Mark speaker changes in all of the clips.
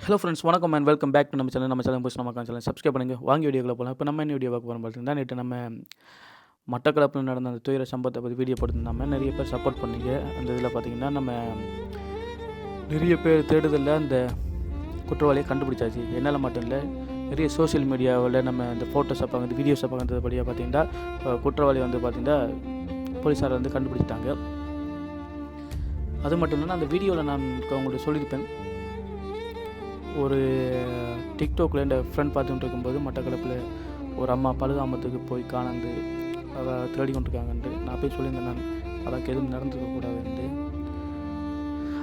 Speaker 1: Hello friends, வணக்கம் and welcome back to நம்ம channel போய் நம்ம சேனல் சப்ஸ்கிரைப் பண்ணுங்கள். வாங்கி வீடியோக்குள்ள போகலாம். இப்போ நம்ம என்ன வீடியோ பார்க்க போகிறோம் பார்த்தீங்கன்னா, நேற்று நம்ம மட்டக்களப்பில் நடந்த அந்த துயர சம்பவத்தை பற்றி வீடியோ போட்டுருந்தாமல் நிறைய பேர் சப்போர்ட் பண்ணீங்க. அந்த இதில் பார்த்தீங்கன்னா நம்ம நிறைய பேர் தேடுதலில் அந்த குற்றவாளியை கண்டுபிடிச்சாச்சு. என்னால் மட்டும் இல்லை, நிறைய சோஷியல் மீடியாவில் நம்ம இந்த ஃபோட்டோஸை பார்க்குறது, வீடியோஸை பார்க்குறதுபடியாக பார்த்தீங்கன்னா குற்றவாளி வந்து பார்த்திங்கன்னா போலீஸாரை வந்து கண்டுபிடிச்சிட்டாங்க. அது மட்டும் இல்லைன்னா அந்த வீடியோவில் நான் உங்களுக்கு சொல்லியிருப்பேன். ஒரு டிக்டாக்ல என் ஃப்ரெண்ட் பார்த்துட்டு இருக்கும்போது மட்டக்களப்பில் ஒரு அம்மா பழுதாமத்துக்கு போய் காணந்து அதை தேடி கொண்டிருக்காங்கன்ட்டு நான் போய் சொல்லியிருந்தேன். நான் அதுக்கு எதுவும் நடந்துருக்கக்கூடாதுன்ட்டு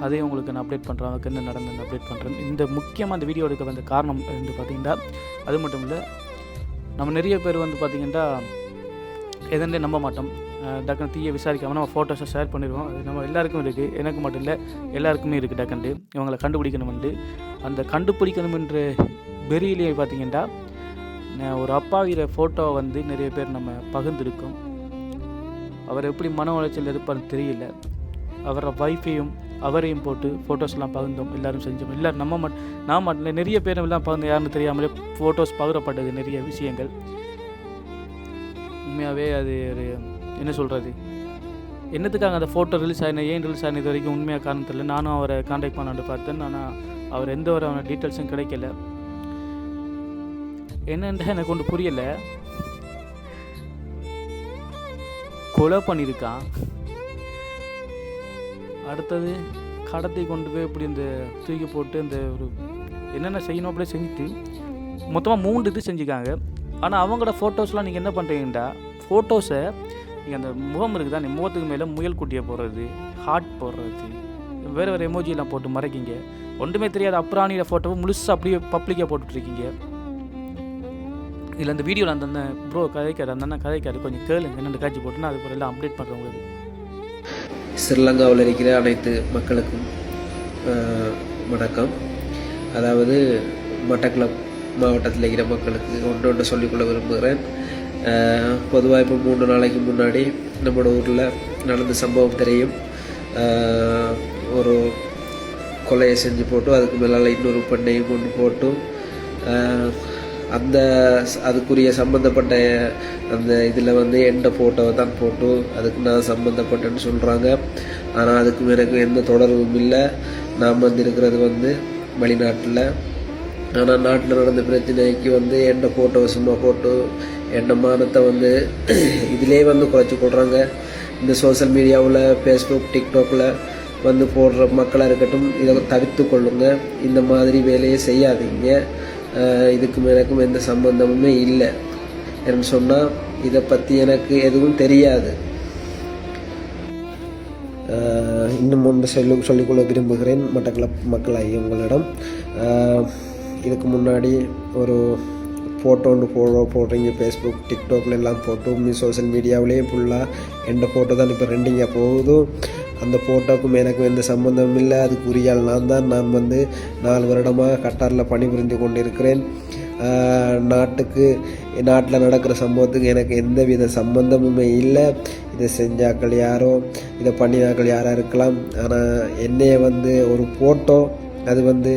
Speaker 1: அதையும் உங்களுக்கு நான் அப்டேட் பண்ணுறேன். அதுக்கு என்ன நடந்ததுன்னு அப்டேட் பண்ணுறேன். இந்த முக்கியமாக அந்த வீடியோ எடுக்க வந்த காரணம் வந்து பார்த்திங்கன்னா, அது மட்டும் இல்லை, நம்ம நிறைய பேர் வந்து பார்த்திங்கன்னா எதனே நம்ப மாட்டோம். டக்குன்னு தீயை விசாரிக்காமல் நம்ம ஃபோட்டோஸை ஷேர் பண்ணிடுவோம். அது நம்ம எல்லாருக்கும் இருக்குது, எனக்கு மட்டும் இல்லை, எல்லாருக்குமே இருக்குது. டக்குன்ட்டு இவங்களை கண்டுபிடிக்கணுமெண்டு அந்த கண்டுபிடிக்கணுமென்ற வெறியிலேயே பார்த்திங்கன்னா ஒரு அப்பாவிற ஃபோட்டோவை வந்து நிறைய பேர் நம்ம பகிர்ந்துருக்கோம். அவர் எப்படி மன உளைச்சல் இருப்பார்னு தெரியல. அவரோட வைஃபையும் அவரையும் போட்டு ஃபோட்டோஸ்லாம் பகிர்ந்தோம். எல்லோரும் செஞ்சோம். எல்லோரும் நான் மட்டும் இல்லை, நிறைய பேர் எல்லாம் பகிர்ந்து யாருன்னு தெரியாமலே ஃபோட்டோஸ் பகிரப்பட்டது நிறைய விஷயங்கள். உண்மையாகவே அது ஒரு என்ன சொல்கிறது, என்னத்துக்காக அந்த ஃபோட்டோ ரிலீஸ் ஆகின, ஏன் ரிலீஸ் ஆகின இது வரைக்கும் உண்மையாக காரணம் தெரியல. நானும் அவரை கான்டாக்ட் பண்ணான்னு பார்த்தேன். ஆனால் அவர் எந்த ஒரு அவன டீட்டெயில்ஸும் கிடைக்கல. என்னென்ற எனக்கு ஒன்று புரியலை. கொலை பண்ணியிருக்கான், அடுத்தது கடத்தி கொண்டு போய் இப்படி இந்த தூக்கி போட்டு இந்த ஒரு என்னென்ன செய்யணும் அப்படியே செஞ்சுட்டு மொத்தமாக 3 இது செஞ்சுக்காங்க. ஆனால் அவங்களோட ஃபோட்டோஸ்லாம் நீங்கள் என்ன பண்ணுறீங்கடா, ஃபோட்டோஸை நீங்கள் அந்த முகம் இருக்குதா, நீ முகத்துக்கு மேலே முயல் குட்டியை போடுறது, ஹார்ட் போடுறது, வேறு எமோஜியெல்லாம் போட்டு மறைக்கிங்க. ஒன்றுமே தெரியாத அப்ராணியோட ஃபோட்டோவை முழுசாக அப்படியே பப்ளிக்காக போட்டுட்ருக்கீங்க. இதில் அந்த வீடியோவில் அந்த ப்ரோ கதைக்காரு, அந்த அண்ணன் கதைக்காரு, கொஞ்சம் கேளுங்க என்னென்ன காட்சி போட்டுன்னா அதுக்கு எல்லாம் அப்டேட் பண்ணுறேன் உங்களுக்கு.
Speaker 2: ஸ்ரீலங்காவில் இருக்கிற அனைத்து மக்களுக்கும் வணக்கம். அதாவது மட்டக்களப் மாவட்டத்தில் இருக்கிற மக்களுக்கு ஒன்று சொல்லிக்கொள்ள விரும்புகிறேன். பொதுவாக இப்போ 3 நாளைக்கு முன்னாடி நம்மளோட ஊரில் நடந்த சம்பவம் தெரியும். ஒரு கொலையை செஞ்சு போட்டு அதுக்கு மேலே இன்னொரு பெண்ணையும் கொண்டு போட்டு அதுக்குரிய சம்மந்தப்பட்ட அந்த இதில் வந்து எந்த ஃபோட்டோவை தான் போட்டு அதுக்கு நான் சம்மந்தப்பட்டேன்னு சொல்கிறாங்க. ஆனால் அதுக்கும் எனக்கு எந்த தொடர்பும் இல்லை. நாம் வந்து இருக்கிறது வந்து வெளிநாட்டில். ஆனால் நாட்டில் நடந்த பிரச்சனைக்கு வந்து எந்த ஃபோட்டோவை சும்மா போட்டு எந்த மானத்தை வந்து இதிலே வந்து குறைச்சி கொள்கிறாங்க. இந்த சோஷியல் மீடியாவில் ஃபேஸ்புக், டிக்டாக்கில் வந்து போடுற மக்களாக இருக்கட்டும், இதை தவிர்த்து கொள்ளுங்க. இந்த மாதிரி வேலையை செய்யாதீங்க. இதுக்கும் எனக்கும் எந்த சம்பந்தமுமே இல்லை. என்று சொன்னால் இதை பற்றி எனக்கு எதுவும் தெரியாது. இன்னும் ஒன்று சொல்லிக்கொள்ள விரும்புகிறேன் மட்டக்களப் மக்களாகி உங்களிடம். இதுக்கு முன்னாடி ஒரு ஃபோட்டோ ஒன்று போடுறீங்க ஃபேஸ்புக், டிக்டாக்ல எல்லாம் போட்டு சோஷியல் மீடியாவிலேயே ஃபுல்லாக எந்த ஃபோட்டோ தான் இப்போ ரெண்டிங்காக போகுது. அந்த ஃபோட்டோக்கும் எனக்கும் எந்த சம்மந்தமும் இல்லை. அதுக்குரிய நான் வந்து 4 வருடமாக கட்டாரில் பணிபுரிந்து கொண்டிருக்கிறேன். நாட்டில் நடக்கிற சம்பவத்துக்கு எனக்கு எந்தவித சம்பந்தமுமே இல்லை. இதை செஞ்சாக்கள் யாரோ, இதை பண்ணினாக்கள் யாராக இருக்கலாம். ஆனால் என்னைய வந்து ஒரு ஃபோட்டோ அது வந்து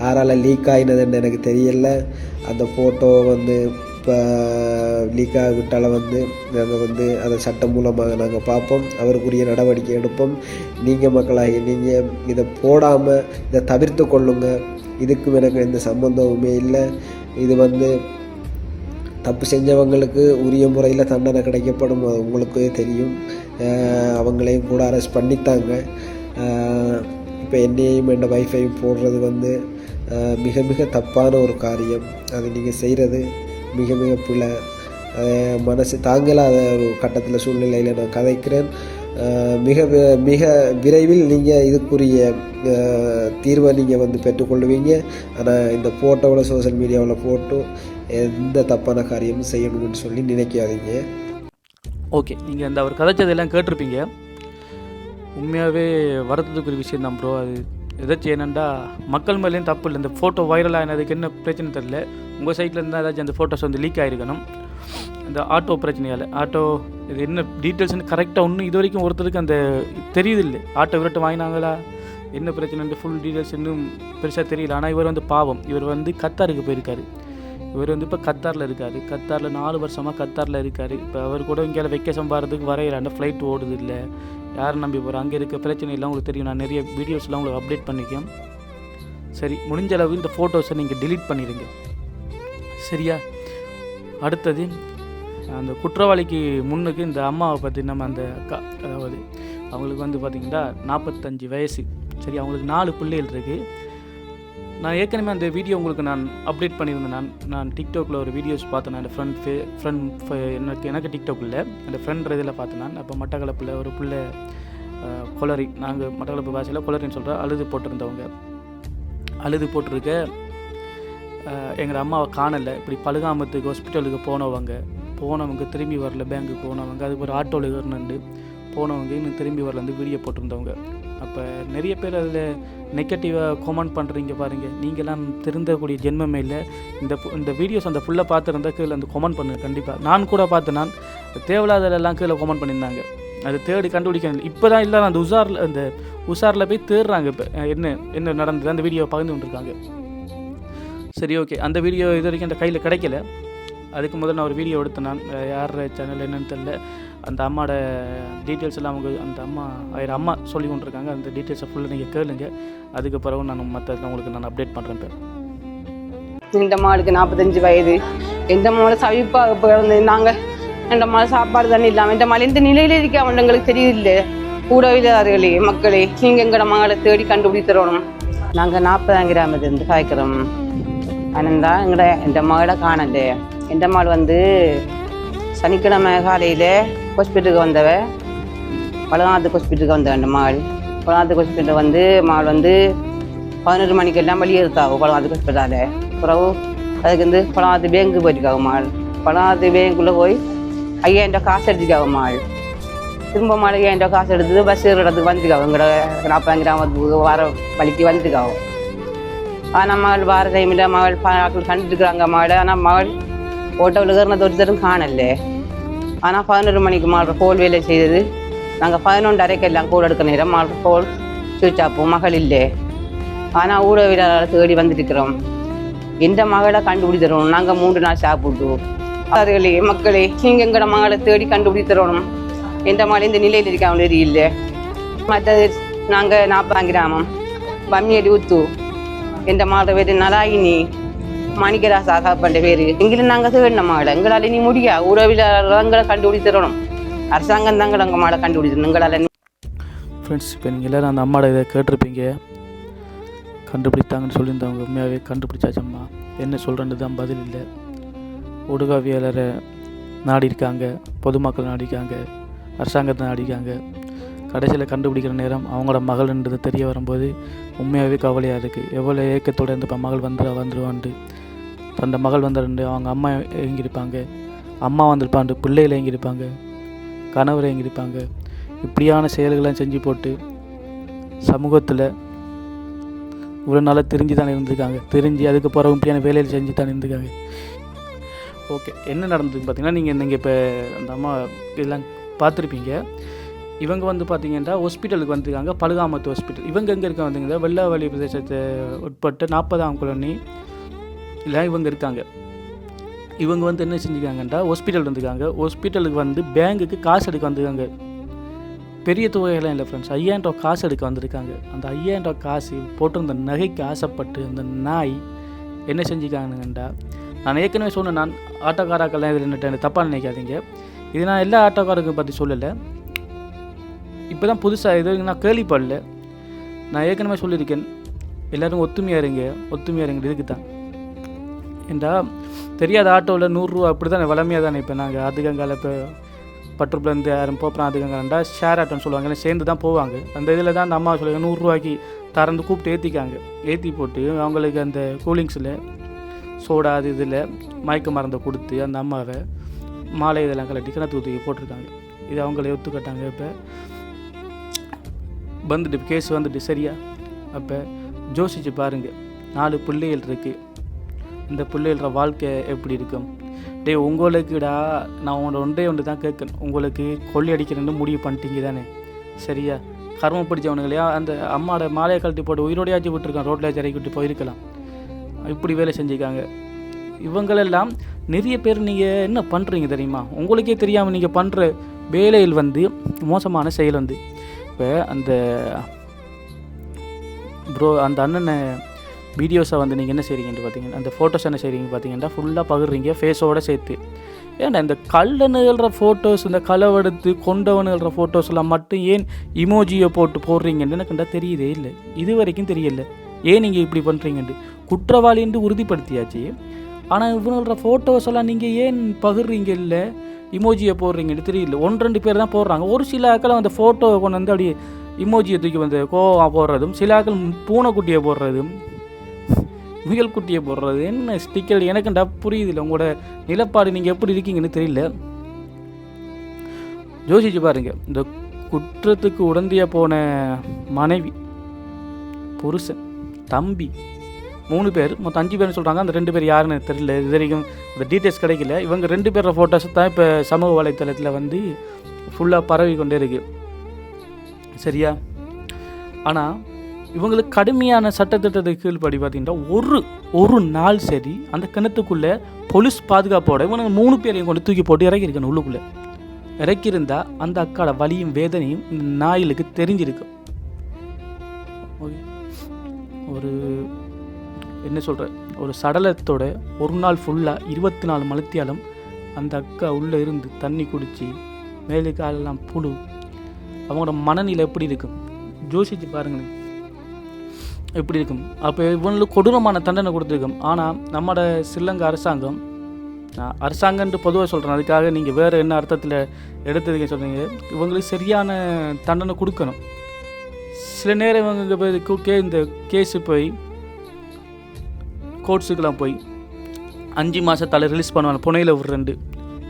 Speaker 2: யாரால் லீக் ஆகினதுன்னு எனக்கு தெரியல. அந்த ஃபோட்டோ வந்து இப்போ லீக் ஆகிவிட்டால் வந்து நாங்கள் வந்து அதை சட்டம் மூலமாக நாங்கள் பார்ப்போம், அவருக்குரிய நடவடிக்கை எடுப்போம். நீங்கள் மக்களாகி நீங்கள் இதை போடாமல் இதை தவிர்த்து கொள்ளுங்க. இதுக்கும் எனக்கு எந்த சம்பந்தமுமே இல்லை. இது வந்து தப்பு செஞ்சவங்களுக்கு உரிய முறையில் தண்டனை கிடைக்கப்படும், உங்களுக்கே தெரியும். அவங்களையும் கூட அரெஸ்ட் பண்ணித்தாங்க. இப்போ என்னையும் என் வைஃபையும் போடுறது வந்து மிக மிக தப்பான ஒரு காரியம். அது நீங்கள் செய்கிறது மிக மிக பிழை. மனசு தாங்கலாத ஒரு கட்டத்தில் சூழ்நிலையில் நான் கதைக்கிறேன். மிக மிக விரைவில் நீங்கள் இதுக்குரிய தீர்வை நீங்கள் வந்து பெற்றுக்கொள்வீங்க. ஆனால் இந்த ஃபோட்டோவில் சோஷியல் மீடியாவில் போட்டு எந்த தப்பான காரியமும் செய்யணும்னு சொல்லி நினைக்காதீங்க.
Speaker 1: ஓகே, நீங்கள் அந்த அவர் கதைச்சதெல்லாம் கேட்டிருப்பீங்க. உண்மையாகவே வருத்தத்துக்குரிய விஷயம் தான் ப்ரோ. அது ஏதாச்சும் என்னென்னா மக்கள் மேலேயும் தப்பு இல்லை. இந்த ஃபோட்டோ வைரல் ஆகினதுக்கு என்ன பிரச்சனை தெரியல. உங்கள் சைட்டில் இருந்தால் ஏதாச்சும் அந்த ஃபோட்டோஸ் வந்து லீக் ஆகிருக்கணும். இந்த ஆட்டோ பிரச்சனையால் இது என்ன டீட்டெயில்ஸ்னு கரெக்டாக ஒன்றும் இது வரைக்கும் ஒருத்தருக்கு அந்த தெரியுது இல்லை. ஆட்டோ விரட்டு வாங்கினாங்களா, என்ன பிரச்சனைன்ட்டு ஃபுல் டீட்டெயில்ஸ் இன்னும் பெருசாக தெரியல. ஆனால் இவர் வந்து பாவம், இவர் வந்து கத்தாருக்கு போயிருக்காரு. இவர் வந்து இப்போ கத்தாரில் இருக்கார். கத்தாரில் 4 வருஷமாக கத்தாரில் இருக்கார். இப்போ அவர் கூட இங்கே வெக்கேஷன் போகிறதுக்கு வரையிறாண்ட ஃப்ளைட் ஓடுது இல்லை, யாரை நம்பி போகிறோம். அங்கே இருக்க பிரச்சனை எல்லாம் உங்களுக்கு தெரியும். நான் நிறைய வீடியோஸ்லாம் உங்களுக்கு அப்டேட் பண்ணிக்கேன். சரி, முடிஞ்ச அளவு இந்த ஃபோட்டோஸை நீங்கள் delete பண்ணிடுங்க, சரியா? அடுத்தது, அந்த குற்றவாளிக்கு முன்னுக்கு இந்த அம்மாவை பற்றி நம்ம அந்த அக்கா, அதாவது அவங்களுக்கு வந்து பார்த்திங்கன்னா 45 வயசு, சரி. அவங்களுக்கு 4 பிள்ளைகள் இருக்குது. நான் ஏற்கனவே அந்த வீடியோ உங்களுக்கு நான் அப்டேட் பண்ணியிருந்தேன். நான் டிக்டாக்ல ஒரு வீடியோஸ் பார்த்தேன். நான் ஃப்ரெண்ட் எனக்கு டிக்டாக் இல்லை, அந்த ஃப்ரெண்ட் இதில் பார்த்தேன். நான் அப்போ மட்டக்களப்பில் ஒரு பிள்ளை கொளரி, நாங்கள் மட்டக்களப்பு பாஷையில் கொளரின்னு சொல்கிறோம், அழுது போட்டிருந்தவங்க. அழுது போட்டிருக்க எங்கள் அம்மாவை காணலை. இப்படி பழுகாமத்துக்கு ஹாஸ்பிட்டலுக்கு போனவங்க திரும்பி வரல, பேங்க்குக்கு போனவங்க, அதுக்கு ஒரு ஆட்டோவில் ஏறினண்டு போனவங்க இன்னும் திரும்பி வரலேருந்து வீடியோ போட்டிருந்தவங்க. அப்போ நிறைய பேர் அதில் நெகட்டிவாக கமெண்ட் பண்ணுறீங்க பாருங்கள். நீங்களாம் திருந்தக்கூடிய ஜென்மமே இல்லை. இந்த வீடியோஸ் அந்த ஃபுல்லாக பார்த்துருந்தா கீழே அந்த கமெண்ட் பண்ணுங்க கண்டிப்பாக. நான் கூட பார்த்து நான் தேவையில்லாதெல்லாம் கீழே கமெண்ட் பண்ணியிருந்தாங்க. அது தேடி கண்டுபிடிக்க இப்போ தான் இல்லை, அந்த உஷாரில் போய் தேடுறாங்க. இப்போ என்ன நடந்தது அந்த வீடியோவை பகிர்ந்து கொண்டிருக்காங்க. சரி, ஓகே. அந்த வீடியோ இது வரைக்கும் அந்த கையில் கிடைக்கல. அதுக்கு முதல்ல நான் ஒரு வீடியோ எடுத்தேன். நான் யார் சேனல் என்னன்னு தெரியல. அந்த அம்மாவோட டீட்டெயில்ஸ் எல்லாம் அவங்க அந்த அம்மா சொல்லி கொண்டிருக்காங்க. அந்த டீட்டெயில்ஸை ஃபுல்லாக நீங்கள் கேளுங்க. அதுக்கு பிறகு நான் உங்களுக்கு நான் அப்டேட் பண்ணுறேன். இப்போ
Speaker 3: இந்த மாளுக்கு 45 வயது. எந்த மாலை சவிப்பாக பிறந்து நாங்கள் இந்த மாலை சாப்பாடு தானே இல்லாமல் இந்த மாலை எந்த நிலையில் இருக்க அவங்களுக்கு தெரியல. கூடவில்லாதவர்களே மக்களே, நீங்கள் எங்களோட மகளை தேடி கண்டுபிடித்தரணும். நாங்கள் 40 கிராமத்துலேருந்து காய்க்கிறோம். ஆனந்தா இந்த மகளை காணல. இந்த மாள் வந்து சனிக்கிழமை காலையில் ஹாஸ்பிட்டலுக்கு வந்தவ, பழங்காலத்து ஹாஸ்பிட்டலுக்கு வந்தவன். இந்த பழங்காலத்து ஹாஸ்பிட்டல் வந்து மாள் வந்து 11 மணிக்கெல்லாம் வெளியே எடுத்தாகும் பழங்காலத்து ஹாஸ்பிட்டலில். பிறகு அதுக்கு வந்து பழங்காலத்து பேங்க்கு போயிருக்காங்க மாள். பழங்காலத்து பேங்க்குள்ளே போய் 5000 காசு எடுத்துக்காக மாள். திரும்ப மாள் 5000 காசு எடுத்து பஸ் இடத்துக்கு வந்துருக்காங்க. எங்களோட 40 கிராமத்துக்கு வர வழிக்கு வந்துருக்காங்க. ஆனால் மகள் வார டைமில் மகள் ஆட்கள் கண்டுட்டுருக்குறாங்க மகள். ஆனால் மகள் ஓட்டோவில் ஏறினது ஒருத்தரும் காணல. ஆனால் 11 மணிக்கு மாள் கோல் வேலை செய்தது. நாங்கள் 11:30 எல்லாம் கோல் எடுக்க நேரம் மாள் கோல் சுவிட்ச் ஆஃப், மகள் இல்லை. ஆனால் ஊடகவியலாளர் தேடி வந்துட்டுருக்கிறோம். எந்த மகளை கண்டுபிடித்தரணும். நாங்கள் 3 நாள் சாப்பிட்டோம். அவர்களே மக்களே, நீங்கள் எங்களோட மகளை தேடி கண்டுபிடித்தரணும். எந்த மகள் இந்த நிலையில் இருக்காங்க இல்லை. மற்றது நாங்கள் 40 கிராமம் பம்மியடி ஊத்து. எந்த மகளோட பேர் நலாயினி மணிகராசா காப்பண்ட பேர். எங்களுக்கு நாங்கள் தேடின மகளை எங்களால் நீ முடியா. உறவிலாளர்கள் எங்களை கண்டுபிடித்தரணும். அரசாங்கம் தாங்கள் எங்கள் மகளை கண்டுபிடித்தரணும் எங்களால்.
Speaker 1: ஃப்ரெண்ட்ஸ், இப்போ நீங்கள் எல்லோரும் அந்த அம்மாவோட இதை கேட்டிருப்பீங்க. கண்டுபிடித்தாங்கன்னு சொல்லியிருந்தவங்க உண்மையாகவே கண்டுபிடிச்சாச்சம்மா. என்ன சொல்கிறது தான் பதில் இல்லை. ஊடகவியலரை நாடிருக்காங்க, பொதுமக்கள் நாடிருக்காங்க, அரசாங்கத்தை நாடிருக்காங்க. கடைசியில் கண்டுபிடிக்கிற நேரம் அவங்களோட மகள்ன்றது தெரிய வரும்போது உண்மையாகவே கவலையாக இருக்குது. எவ்வளோ ஏக்கத்தோடு இந்த மகள் வந்துடுவான்ட்டு, தந்த மகள் வந்துட்டு அவங்க அம்மா எங்கிருப்பாங்க, அம்மா வந்திருப்பாண்டு, பிள்ளைகளை எங்கிருப்பாங்க, கணவரை எங்கிருப்பாங்க. இப்படியான செயல்கள்லாம் செஞ்சு போட்டு சமூகத்தில் இவ்வளோ நாளாக தெரிஞ்சு தானே இருந்திருக்காங்க. தெரிஞ்சு அதுக்கு பிறகு இப்படியான வேலையில் செஞ்சு தானே இருந்திருக்காங்க. ஓகே, என்ன நடந்ததுன்னு பார்த்தீங்கன்னா, நீங்கள் இப்போ அந்த அம்மா இதெல்லாம் பார்த்துருப்பீங்க. இவங்க வந்து பார்த்தீங்கன்னா ஹாஸ்பிட்டலுக்கு வந்திருக்காங்க, பழுகாமத்து ஹாஸ்பிட்டல். இவங்க எங்கே இருக்க வந்தீங்கன்னா வெள்ளாவளி பிரதேசத்தை உட்பட்ட 40ஆம் காலனி இல்லை இவங்க இருக்காங்க. இவங்க வந்து என்ன செஞ்சுருக்காங்கன்னா ஹாஸ்பிட்டல் வந்துருக்காங்க. ஹாஸ்பிட்டலுக்கு வந்து பேங்குக்கு காசு எடுக்க வந்திருக்காங்க. பெரிய தொகையெல்லாம் இல்லை ஃப்ரெண்ட்ஸ், 5000 ரூபா காசு எடுக்க வந்திருக்காங்க. அந்த 5000 ரூபா காசு போட்டிருந்த நகைக்கு ஆசைப்பட்டு அந்த நாய் என்ன செஞ்சுக்காங்கண்டா, நான் ஏற்கனவே சொன்னேன், நான் ஆட்டோக்காராக்கெல்லாம் இதில் என்ன தப்பாக நினைக்காதீங்க. இது நான் எல்லா ஆட்டோக்காரருக்கும் பற்றி சொல்லலை, இப்போ தான் புதுசாக இது நான் கேள்விப்படல. நான் ஏற்கனவே சொல்லியிருக்கேன், எல்லோரும் ஒத்துமையாக இருங்க இதுக்கு தான். ஏண்டா தெரியாத ஆட்டோவில் 100 ரூபா அப்படி தான் வளமையாக தானே. இப்போ நாங்கள் அதுக்கங்கால இப்போ பட்டுப்புலேருந்து யாரும் போகிறோம், அதுக்கங்காலண்டா ஷேர் ஆட்டோன்னு சொல்லுவாங்க, சேர்ந்து தான் போவாங்க. அந்த இதில் தான் அந்த அம்மா சொல்லுவாங்க 100 ரூபாய்க்கு தரந்து கூப்பிட்டு ஏற்றி போட்டு அவங்களுக்கு அந்த கூலிங்ஸில் சோடா அது இதில் மயக்க மருந்தை கொடுத்து அந்த அம்மாவை மாலை இதெல்லாம் கலட்டி கிணத்து ஊற்றி போட்டிருக்காங்க. இது அவங்களே ஒத்துக்கிட்டாங்க. இப்போ வந்துட்டு கேஸ் வந்துட்டு சரியா. அப்போ யோசிச்சு பாருங்கள், 4 பிள்ளைகள் இருக்குது. இந்த பிள்ளைகள வாழ்க்கை எப்படி இருக்கும்? உங்களுக்குடா நான் உங்களோட ஒன்றே தான் கேட்கணும். உங்களுக்கு கொள்ளை அடிக்கிறேன்னு முடிவு பண்ணிட்டீங்க தானே, சரியா? கர்மம் பிடிச்சவனுங்களையா அந்த அம்மாவோட மாலையை கழட்டி போட்டு உயிரோடையாச்சும் விட்டுருக்கான், ரோட்டில் இறக்கி விட்டு போயிருக்கலாம். இப்படி வேலை செஞ்சுருக்காங்க. இவங்களெல்லாம் நிறைய பேர் நீங்கள் என்ன பண்ணுறீங்க தெரியுமா? உங்களுக்கே தெரியாமல் நீங்கள் பண்ணுற வேலையில் வந்து மோசமான செயல் வந்து இப்போ அந்த அந்த அண்ணனை வீடியோஸை வந்து நீங்கள் என்ன செய்கிறீங்கன்னு பார்த்தீங்கன்னா, அந்த ஃபோட்டோஸ் என்ன செய்கிறீங்க பார்த்தீங்கன்னா ஃபுல்லாக பகிர்றீங்க ஃபேஸோடு சேர்த்து. ஏன்டா இந்த கள்ளனுகிற ஃபோட்டோஸ், இந்த களவெடுத்து கொண்டவனுகிற ஃபோட்டோஸ்லாம் மட்டும் ஏன் இமோஜியை போட்டு போடுறீங்கன்னு எனக்குண்டா தெரியுதே இல்லை, இது வரைக்கும் தெரியல. ஏன் நீங்கள் இப்படி பண்ணுறீங்கன்ட்டு குற்றவாளின்னு உறுதிப்படுத்தியாச்சு. ஆனால் இவங்களோட ஃபோட்டோஸ் எல்லாம் நீங்கள் ஏன் பகிர்றீங்க இல்லை, இமோஜியை போடுறீங்கன்னு தெரியல. 1-2 பேர் தான் போடுறாங்க. ஒரு சில ஆக்கள் அந்த ஃபோட்டோவை கொண்டு வந்து அப்படியே இமோஜியை தூக்கி வந்து கோவா போடுறதும், சில ஆக்கள் பூனைக்குட்டியை போடுறதும், முயல் குட்டியை போடுறது, என்ன ஸ்டிக்கர் எனக்குண்டா புரியுது இல்லை. உங்களோட நிலப்பாடு நீங்கள் எப்படி இருக்கீங்கன்னு தெரியல. யோசிச்சு பாருங்க, இந்த குற்றத்துக்கு உடந்தையாக போன மனைவி, புருஷன், தம்பி, 3 பேர், மொத்தம் 5 பேர்னு சொல்கிறாங்க. அந்த 2 பேர் யாருன்னு தெரியல, இது வரைக்கும் இந்த டீட்டெயில்ஸ் கிடைக்கல. இவங்க 2 பேரோட ஃபோட்டோஸ் தான் இப்போ சமூக வலைத்தளத்தில் வந்து ஃபுல்லாக பரவி கொண்டே இருக்குது, சரியா? ஆனால் இவங்களுக்கு கடுமையான சட்டத்திட்டத்துக்கு கீழ்படி பார்த்தீங்கன்னா ஒரு நாள் சரி அந்த கிணத்துக்குள்ளே போலீஸ் பாதுகாப்போட இவனுங்க 3 பேரையும் கொண்டு தூக்கி போட்டு இறக்கியிருக்கணும். உள்ளுக்குள்ளே இறக்கியிருந்தா அந்த அக்காட வலியும் வேதனையும் இந்த நாய்களுக்கு தெரிஞ்சிருக்கும். ஒரு என்ன சொல்கிற, ஒரு சடலத்தோட ஒரு நாள் ஃபுல்லாக 24 மணித்தியாலும் அந்த அக்கா உள்ளே இருந்து தண்ணி குடித்து மேலே காலெல்லாம் புழு, அவங்களோட மனநிலை எப்படி இருக்கும் யோசிச்சு பாருங்களேன், எப்படி இருக்கும். அப்போ இவங்களுக்கு கொடூரமான தண்டனை கொடுத்துருக்கும். ஆனால் நம்மளோட ஸ்ரீலங்கா அரசாங்கன்ட்டு பொதுவாக சொல்கிறேன், அதுக்காக நீங்கள் வேறு என்ன அர்த்தத்தில் எடுத்ததுக்கு சொல்கிறீங்க, இவங்களுக்கு சரியான தண்டனை கொடுக்கணும். சில நேரம் இவங்க இந்த கேஸு போய் கோர்ட்ஸுக்கெலாம் போய் 5 மாதத்தால் ரிலீஸ் பண்ணுவாங்க, புனையில் ஒரு 2.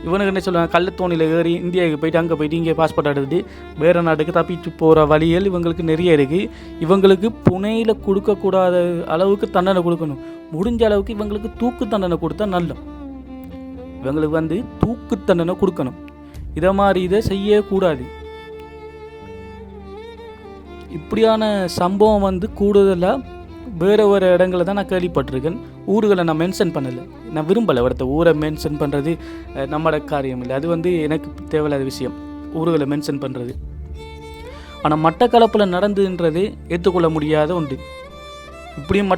Speaker 1: இவனுக்கு என்ன சொல்லுவாங்க, கள்ளத்தோணியில் ஏறி இந்தியாவுக்கு போயிட்டு அங்கே போயிட்டு இங்கே பாஸ்போர்ட் எடுத்துட்டு வேறு நாட்டுக்கு தப்பிட்டு போகிற வழிகள் இவங்களுக்கு நிறைய இருக்குது. இவங்களுக்கு புனையில் கொடுக்கக்கூடாத அளவுக்கு தண்டனை கொடுக்கணும். முடிஞ்ச அளவுக்கு இவங்களுக்கு தூக்கு தண்டனை கொடுத்தா நல்லம். இவங்களுக்கு வந்து தூக்கு தண்டனை கொடுக்கணும். இதை மாதிரி இதை செய்யக்கூடாது. இப்படியான சம்பவம் வந்து கூடுதலாக வேறு ஒரு இடங்களில் தான் நான் கேள்விப்பட்டிருக்கேன். ஊர்களை நான் மென்ஷன் பண்ணலை, நான் விரும்பலை. ஒருத்த ஊரை மென்ஷன் பண்ணுறது நம்மளோட காரியம் இல்லை, அது வந்து எனக்கு தேவையில்லாத விஷயம், ஊர்களை மென்ஷன் பண்ணுறது. ஆனால் மட்டக்களப்பில் நடந்துன்றது ஏற்றுக்கொள்ள முடியாத உண்டு. இப்படியும்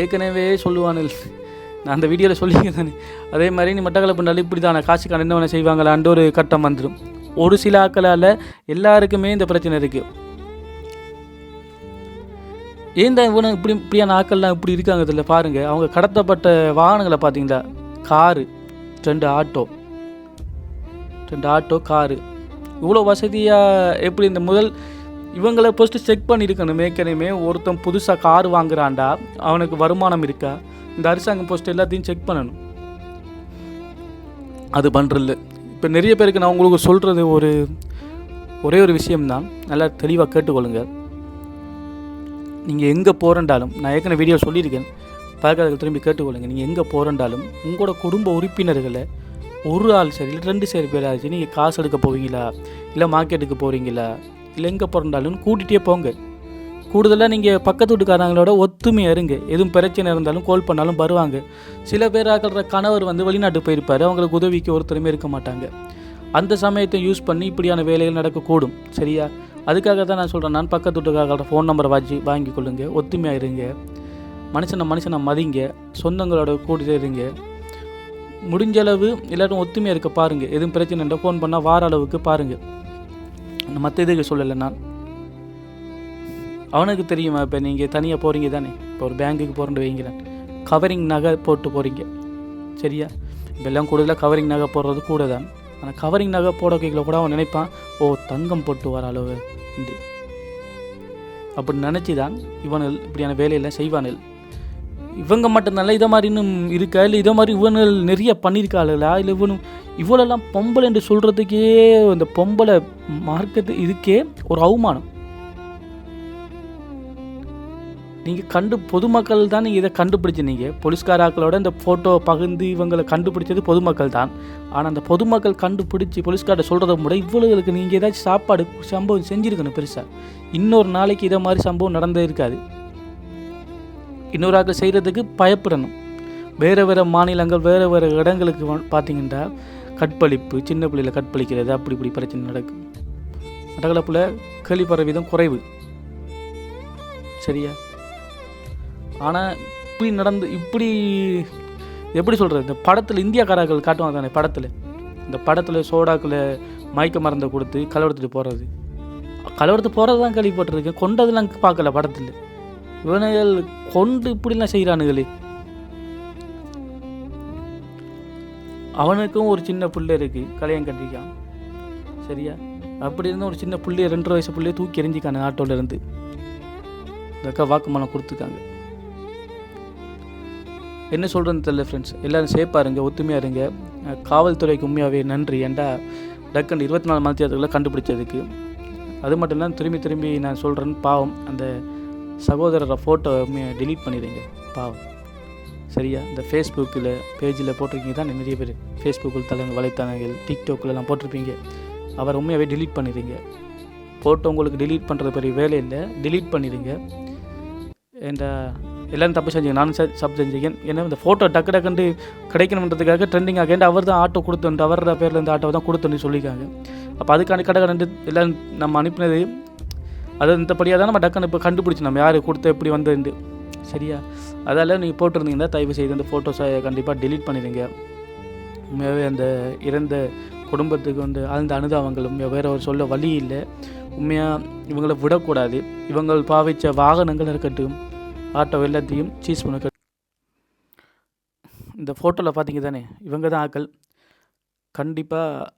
Speaker 1: ஏற்கனவே சொல்லுவானல், நான் அந்த வீடியோவில் சொல்லிங்க தானே, அதே மாதிரி நீ மட்டக்களப்புனாலும் இப்படி தானே காசுக்கான என்ன வேணால் செய்வாங்களான்ற ஒரு கட்டம் வந்துடும். ஒரு சில ஆக்களால் எல்லாருக்குமே இந்த பிரச்சனை இருக்குது. ஏன் தான் இவனு இப்படியான ஆக்கள்லாம் இப்படி இருக்காங்க இதில் பாருங்கள். அவங்க கடத்தப்பட்ட வாகனங்களை பார்த்தீங்களா, காரு, 2 ஆட்டோ காரு, இவ்வளோ வசதியாக எப்படி இந்த இவங்களை ஃபஸ்ட்டு செக் பண்ணியிருக்கணும். ஏற்கனவே ஒருத்தன் புதுசாக கார் வாங்குறான்டா, அவனுக்கு வருமானம் இருக்கா, இந்த அரசாங்கம் ஃபஸ்ட்டு எல்லாத்தையும் செக் பண்ணணும். அது பண்ணுறதில்ல. இப்போ நிறைய பேருக்கு நான் உங்களுக்கு சொல்கிறது ஒரே ஒரு விஷயம்தான், நல்லா தெளிவாக கேட்டுக்கொள்ளுங்க. நீங்கள் எங்கே போகிறண்டாலும், நான் ஏற்கனவே வீடியோ சொல்லியிருக்கேன், பார்க்காத திரும்பி கேட்டுக்கொள்ளுங்க. நீங்கள் எங்கே போகிறண்டாலும் உங்களோட குடும்ப உறுப்பினர்களை ஒரு ஆள் சரி இல்லை 2 பேர் ஆச்சு, நீங்கள் காசு எடுக்க போவீங்களா, இல்லை மார்க்கெட்டுக்கு போகிறீங்களா, இல்லை எங்கே போகிறண்டாலும் கூட்டிகிட்டே போங்க. கூடுதலாக நீங்கள் பக்கத்து வீட்டுக்காரங்களோட ஒத்துமையாக இருங்க. எதுவும் பிரச்சனை இருந்தாலும் கால் பண்ணாலும் வருவாங்க. சில பேர் ஆக்கிற கணவர் வந்து வெளிநாட்டு போயிருப்பார், அவங்களுக்கு உதவிக்கு ஒருத்தருமே இருக்க மாட்டாங்க. அந்த சமயத்தை யூஸ் பண்ணி இப்படியான வேலைகள் நடக்கக்கூடும், சரியா? அதுக்காக தான் நான் சொல்கிறேன், நான் பக்கத்து வீட்டுக்காரங்களோட ஃபோன் நம்பரை வாங்கி கொள்ளுங்க, ஒத்துமையாக இருங்க, மனுஷனை மதிங்க, சொந்தங்களோட கூட்டிகிட்டே இருங்க. முடிஞ்ச அளவு எல்லோரும் ஒத்துமையாக இருக்க பாருங்கள். எதுவும் பிரச்சனை ஃபோன் பண்ணால் வார அளவுக்கு பாருங்கள். மற்ற இதுக்கு சொல்லலை நான், அவனுக்கு தெரியுமா? இப்போ நீங்கள் தனியாக போகிறீங்க தானே, இப்போ ஒரு பேங்குக்கு போகிறேன்னு வைங்கிறேன், கவரிங் நகை போட்டு போகிறீங்க, சரியா? இப்போல்லாம் கூடுதலாக கவரிங் நகை போடுறது கூட தான். ஆனால் கவரிங் நகை போட கேட்கல கூட அவன் நினைப்பான், ஓ தங்கம் போட்டு வர அளவு உண்டு அப்படி நினச்சி தான் இவனுள் இப்படியான வேலையெல்லாம் செய்வானுள். இவங்க மட்டும்தான்ல இதை மாதிரி இன்னும் இருக்கா, இல்லை இதை மாதிரி இவனுள் நிறைய பண்ணியிருக்காளுங்களா, இல்லை இவ்வளோலாம் பொம்பளை என்று சொல்கிறதுக்கே இந்த பொம்பளை மார்க்கெட்டு இதுக்கே ஒரு அவமானம். நீங்கள் பொதுமக்கள் தான் நீங்கள் இதை கண்டுபிடிச்சினீங்க. போலீஸ்காராக்களோட இந்த ஃபோட்டோ பகிர்ந்து இவங்களை கண்டுபிடிச்சது பொதுமக்கள் தான். ஆனால் அந்த பொதுமக்கள் கண்டுபிடிச்சி போலீஸ்கார்ட்ட சொல்கிறத விட இவ்வளவுகளுக்கு நீங்கள் ஏதாச்சும் சாப்பாடு சம்பவம் செஞ்சுருக்கணும் பெருசாக. இன்னொரு நாளைக்கு இதை மாதிரி சம்பவம் நடந்தே இருக்காது. இன்னொரு ஆக்கள் செய்கிறதுக்கு பயப்படணும். வேறு வேறு மாநிலங்கள் வேறு வேறு இடங்களுக்கு பார்த்தீங்கன்னா கற்பழிப்பு, சின்ன பிள்ளையில் கற்பழிக்கிறது, அப்படி இப்படி பிரச்சனை நடக்கும். மட்டக்களப்பில் கேள்விப்படுற விதம் குறைவு. சரியா? ஆனால் இப்படி எப்படி சொல்கிறது, இந்த படத்தில் இந்தியாக்காரர்கள் காட்டுவாங்க தானே படத்தில், இந்த படத்தில் சோடாக்கில் மயக்க மருந்தை கொடுத்து கலவரத்துட்டு போகிறது, கலவரத்து போகிறது தான் கேள்விப்பட்டிருக்கேன். கொண்டதெல்லாம் பார்க்கல படத்தில். இவனைகள் கொண்டு இப்படிலாம் செய்கிறானுங்களே. அவனுக்கும் ஒரு சின்ன பிள்ளை இருக்குது, கல்யாணம் கட்டிக்கான். சரியா? அப்படி இருந்தால் ஒரு சின்ன பிள்ளைய 2 வயசு பிள்ளைய தூக்கி எறிஞ்சிக்கான ஆட்டோலேருந்து. இந்த அக்கா வாக்குமூலம் கொடுத்துருக்காங்க. என்ன சொல்கிறேன்னு தெரியல ஃப்ரெண்ட்ஸ். எல்லோரும் சேஃபாக இருங்க, ஒத்துமையாக இருங்க. காவல்துறைக்கு உண்மையாகவே நன்றி. ஏன்டா டக்குன்னு 24 மணி நேரத்துக்குள்ளே கண்டுபிடிச்சதுக்கு. அது மட்டும் இல்லாமல் திரும்பி நான் சொல்கிறேன்னு, பாவம் அந்த சகோதரரை ஃபோட்டோ டெலீட் பண்ணிடுங்க, பாவம். சரியா? இந்த ஃபேஸ்புக்கில் பேஜில் போட்டிருக்கீங்க தான் நிறைய பேர், ஃபேஸ்புக்கில் வலைத்தளங்கள் டிக்டாக்லாம் போட்டிருப்பீங்க. அவரை உண்மையாகவே டெலீட் பண்ணிடுங்க. ஃபோட்டோ உங்களுக்கு டெலீட் பண்ணுறது பெரிய வேலை இல்லை, டெலீட் பண்ணிடுங்க. ஏன்டா எல்லோரும் தப்பு செஞ்சீங்க, நானும் தப்பு செஞ்சீங்க. ஏன்னா இந்த ஃபோட்டோ டக்குன்னு கிடைக்கணுன்றதுக்காக ட்ரெண்டிங் ஆகேண்டு அவர் தான் ஆட்டோ கொடுத்துட்டு, அவரோட பேரில் இந்த ஆட்டோ தான் கொடுத்துன்னு சொல்லியிருக்காங்க. அப்போ அதுக்காண்டி கடை எல்லோரும் நம்ம அனுப்பினது அது இந்தபடியாக தான் நம்ம டக்குன்னு இப்போ கண்டுபிடிச்சி நம்ம யார் கொடுத்த எப்படி வந்துண்டு. சரியா? அதால் நீங்கள் போட்டிருந்தீங்கன்னா தயவு செய்து அந்த ஃபோட்டோஸை கண்டிப்பாக டெலீட் பண்ணிடுங்க. உண்மையாகவே அந்த இறந்த குடும்பத்துக்கு ஆழ்ந்த அனுதாபங்களும் வேறு ஒரு சொல்ல வழி இல்லை. உண்மையாக இவங்களை விடக்கூடாது. இவங்கள் பாவித்த வாகனங்கள் இருக்கட்டும், ஆட்டோ எல்லாத்தையும் சீஸ் பண்ண. இந்த ஃபோட்டோவில் பார்த்தீங்க தானே, இவங்க தான் ஆக்கள். கண்டிப்பாக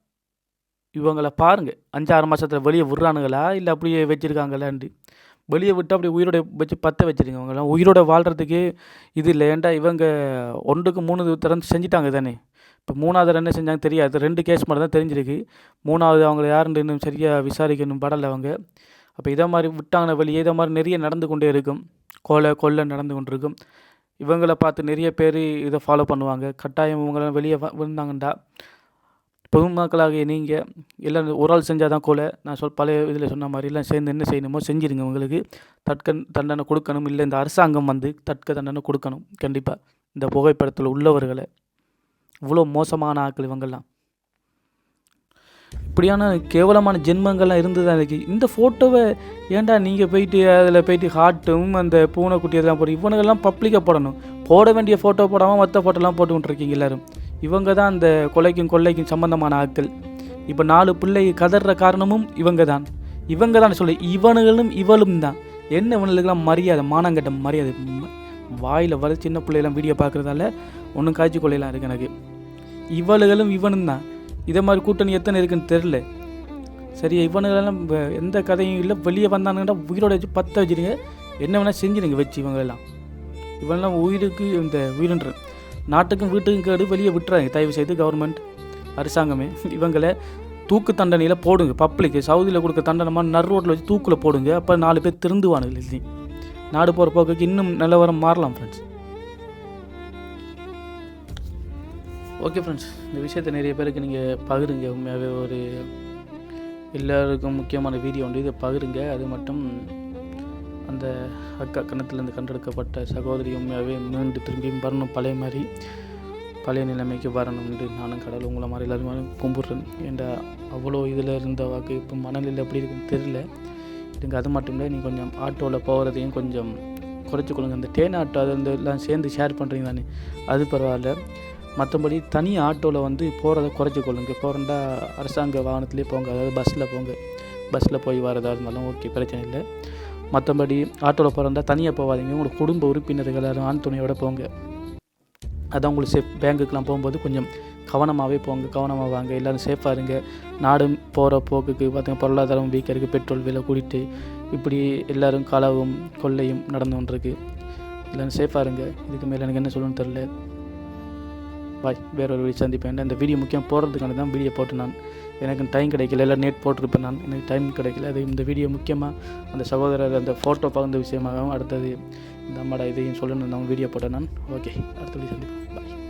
Speaker 1: இவங்களை பாருங்கள், 5-6 மாதத்தில் வெளியே விட்றானுங்களா இல்லை அப்படியே வச்சுருக்காங்களான்ட்டு. வெளியே விட்டு அப்படி உயிரோட வச்சு பற்ற வச்சுருங்க. அவங்களாம் உயிரோட வாழ்கிறதுக்கு இது இல்லை. ஏன்டா இவங்க 1க்கு 3 தரம் செஞ்சிட்டாங்க தானே. இப்போ 3வது என்ன செஞ்சாங்க தெரியாது. 2 கேஸ் மட்டும் தான் தெரிஞ்சிருக்கு. 3வது அவங்கள யாருன்னு இன்னும் சரியாக விசாரிக்கணும் படலை அவங்க. அப்போ இதை மாதிரி விட்டாங்கன்னா வெளியே இதை மாதிரி நிறைய நடந்து கொண்டே இருக்கும். கொலை நடந்து கொண்டு இருக்கும். இவங்களை பார்த்து நிறைய பேர் இதை ஃபாலோ பண்ணுவாங்க. கட்டாயம் இவங்களாம் வெளியே வந்தாங்கண்டா பொதுமக்களாகிய நீங்கள் எல்லாம் ஒரு ஆள் செஞ்சால் தான் கொலை. நான் பழைய இதில் சொன்ன மாதிரி எல்லாம் சேர்ந்து என்ன செய்யணுமோ செஞ்சிருங்க. உங்களுக்கு தண்டனை கொடுக்கணும். இல்லை இந்த அரசாங்கம் தண்டனை கொடுக்கணும் கண்டிப்பாக. இந்த புகைப்படத்தில் உள்ளவர்களை இவ்வளோ மோசமான ஆட்கள் இவங்கெல்லாம், இப்படியான கேவலமான ஜென்மங்கள்லாம் இருந்து தான் இருக்குது. இந்த ஃபோட்டோவை ஏன்டா நீங்கள் போயிட்டு அதில் போயிட்டு ஹார்ட்டும் அந்த பூனைக்குட்டி அதெல்லாம் போட்டு இவனுங்கெல்லாம் பப்ளிக்காக போடணும். போட வேண்டிய ஃபோட்டோ போடாமல் மற்ற ஃபோட்டோலாம் போட்டு விட்டுருக்கீங்க எல்லோரும். இவங்க தான் அந்த கொள்ளைக்கும் சம்பந்தமான ஆட்கள். இப்போ 4 பிள்ளை கதற காரணமும் இவங்க தான் சொல்லி இவளும் தான். என்ன இவனுக்கெல்லாம் மரியாதை, மானங்கட்ட மரியாதை. வாயில் வர சின்ன பிள்ளைலாம் வீடியோ பார்க்குறதால ஒன்றும் காய்ச்சி கொள்ளையெல்லாம் இருக்குது எனக்கு. இவனும் தான். இதை மாதிரி கூட்டணி எத்தனை இருக்குன்னு தெரில. சரி, இவனுங்களெல்லாம் எந்த கதையும் இல்லை. வெளியே வந்தானுங்கன்னா உயிரோட வச்சு பற்ற வச்சுருங்க. என்ன வேணால் செஞ்சுருங்க வச்சு. இவனெல்லாம் உயிருக்கு இந்த உயிரின்ற நாட்டுக்கும் வீட்டுக்கும் கேடு. வெளியே விட்டுறாங்க தயவு செய்து கவர்மெண்ட், அரசாங்கமே. இவங்களை தூக்கு தண்டனையில் போடுங்க. பப்ளிக்கு சவுதியில் கொடுக்க தண்டனமாக நடுரோட்டில் வச்சு தூக்கில் போடுங்க. அப்போ 4 பேர் திருந்துவானுங்க. இல்லை நாடு போகிற போக்குக்கு இன்னும் நிலவரம் மாறலாம் ஃப்ரெண்ட்ஸ். ஓகே ஃப்ரெண்ட்ஸ், இந்த விஷயத்தை நிறைய பேருக்கு நீங்கள் பகிருங்க. உண்மையாகவே ஒரு எல்லாருக்கும் முக்கியமான வீடியோ உண்டு, இதை பகிருங்க. அது மட்டும் அந்த அக்கா கணத்திலேருந்து கண்டெடுக்கப்பட்ட சகோதரி உண்மையாகவே மீண்டு திரும்பியும் வரணும், பழைய நிலைமைக்கு வரணும்னு நானும் கடவுள் உங்களை மாதிரி எல்லாரும் கும்பிட்றேன். ஏன்டா அவ்வளோ இதில் இருந்த வாக்கு இப்போ மனநிலை எப்படி இருக்குன்னு தெரியல எனக்கு. அது மட்டும் இல்லை, நீங்கள் கொஞ்சம் ஆட்டோவில் போகிறதையும் கொஞ்சம் குறைச்சிக்கொள்ளுங்க. இந்த ட்ரெயின் ஆட்டோ அது எல்லாம் சேர்ந்து ஷேர் பண்ணுறீங்க தானே, அது பரவாயில்ல. மற்றபடி தனி ஆட்டோவில் போகிறத குறைச்சிக்கொள்ளுங்க. போகிறண்டா அரசாங்க வாகனத்துலேயே போங்க, அதாவது பஸ்ஸில் போங்க. பஸ்ஸில் போய் வரதா இருந்தாலும் ஓகே, பிரச்சனை இல்லை. மற்றபடி ஆட்டோவில் போகிறதா தனியாக போகாதீங்க. உங்களோட குடும்ப உறுப்பினர்கள் எல்லாரும் ஆண் துணையோடு போங்க. அதான் உங்களுக்கு சேஃப். பேங்குக்கெலாம் போகும்போது கொஞ்சம் கவனமாகவே போங்க, கவனமாக வாங்க. எல்லோரும் சேஃபாக இருங்க. நாடு போகிற போக்குக்கு பார்த்திங்கன்னா பொருளாதாரம் வீக்காக இருக்குது, பெட்ரோல் விலை கூட்டிட்டு இப்படி எல்லோரும் களவும் கொள்ளையும் நடந்து கொண்டிருக்கு. எல்லோரும் சேஃபாக இருங்க. இதுக்கு மேலே எனக்கு என்ன சொல்லணும்னு தெரில. பாய். வேற ஒரு வீடியோ சந்திப்பேன். இந்த வீடியோ முக்கியம் போடுறதுக்கான தான் வீடியோ போட்டு நான் எனக்கு டைம் கிடைக்கல, எல்லாம் நேட் போட்டிருப்பேன் நான், எனக்கு டைம் கிடைக்கல. அது இந்த வீடியோ முக்கியமாக அந்த சகோதரர் அந்த ஃபோட்டோ பகிர்ந்த விஷயமாகவும் அடுத்தது இந்த அம்மாடா இதையும் சொல்லணும் நான் வீடியோ போட்டேன் நான். ஓகே, அடுத்த வீடியோ சந்திப்பேன். பாய்.